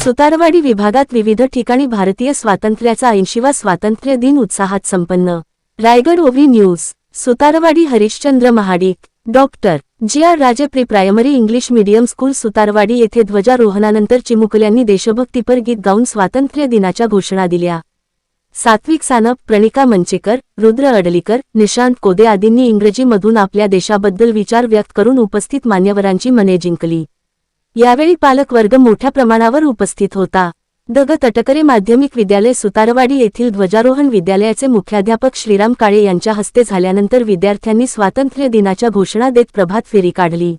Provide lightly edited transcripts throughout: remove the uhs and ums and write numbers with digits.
सुतारवाडी विभागात विविध ठिकाणी भारतीय स्वातंत्र्याचा 80वा स्वातंत्र्य दिन उत्साहात संपन्न। रायगड ओवी news. Sutarwadi Harishchandra Mahadik, doctor G R. Raje pre primary English medium school Sutarwadi येथे ध्वजारोहणानंतर चिमुकल्यांनी देशभक्तीपर गीत गाऊन स्वातंत्र्य दिनाच्या घोषणा दिल्या। सात्विक सानप, प्रणिका मंचेकर, रुद्र अडलीकर, निशांत कोदे आदींनी इंग्रजीमधून आपल्या देशाबद्दल विचार व्यक्त करून उपस्थित मान्यवरांची मने जिंकली। यावेळी पालकवर्ग मोठ्या प्रमाणावर उपस्थित होता। द.ग. तटकरे माध्यमिक विद्यालय सुतारवाडी येथील ध्वजारोहण विद्यालयाचे मुख्याध्यापक श्रीराम काळे यांच्या हस्ते झाल्यानंतर विद्यार्थ्यांनी स्वातंत्र्य दिनाच्या घोषणा देत प्रभात फेरी काढली।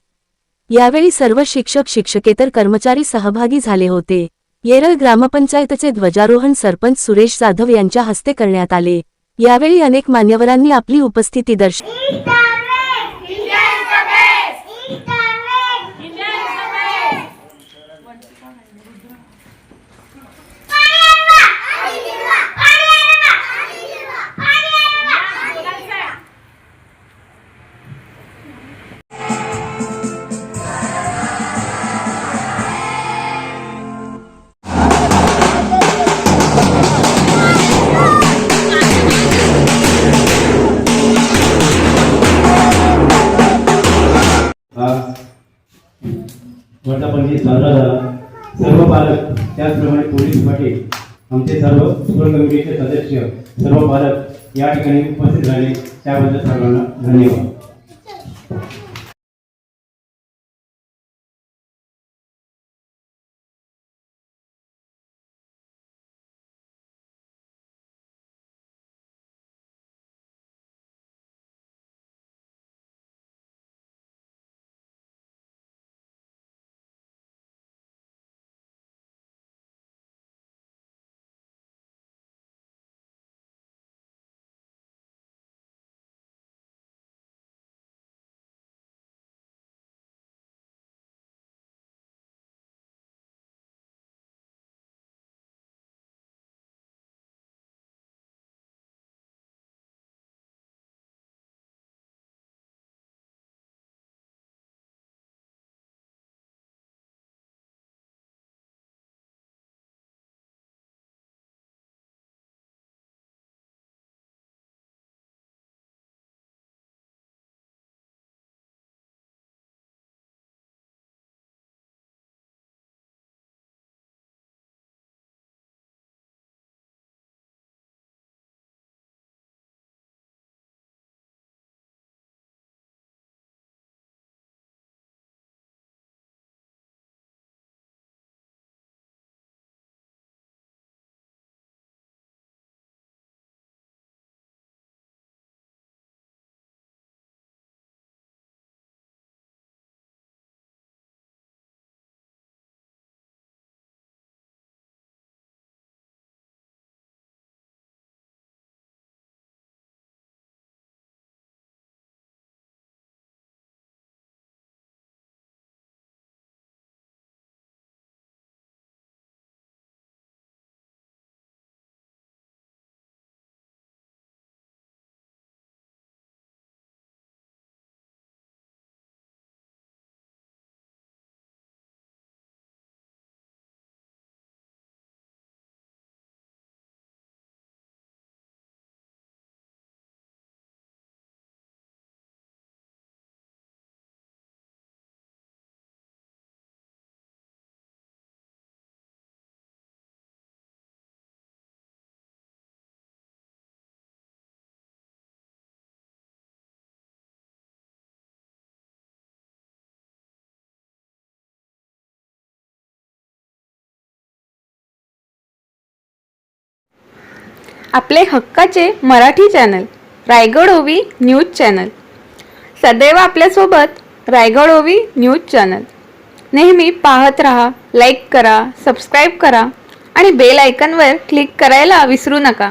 यावेळी सर्व शिक्षक शिक्षकेतर कर्मचारी सहभागी झाले होते। येरळ ग्रामपंचायतचे ध्वजारोहण सरपंच सुरेश जाधव यांच्या हस्ते करण्यात आले। यावेळी अनेक मान्यवरांनी आपली उपस्थिती दर्शवली। वर्धापन साजरा झाला। सर्व पालक, त्याचप्रमाणे पोलीस पाटील, आमचे सर्व स्कूल कमिटीचे सदस्य, सर्व पालक या ठिकाणी उपस्थित राहिले त्याबद्दल सर्वांना धन्यवाद। आपले हक्काचे मराठी चॅनल रायगड ओवी न्यूज चॅनल सदैव आपल्यासोबत। रायगड ओवी न्यूज चॅनल नेहमी पाहत रहा, लाईक करा, सबस्क्राईब करा आणि बेल आयकॉनवर क्लिक करायला विसरू नका।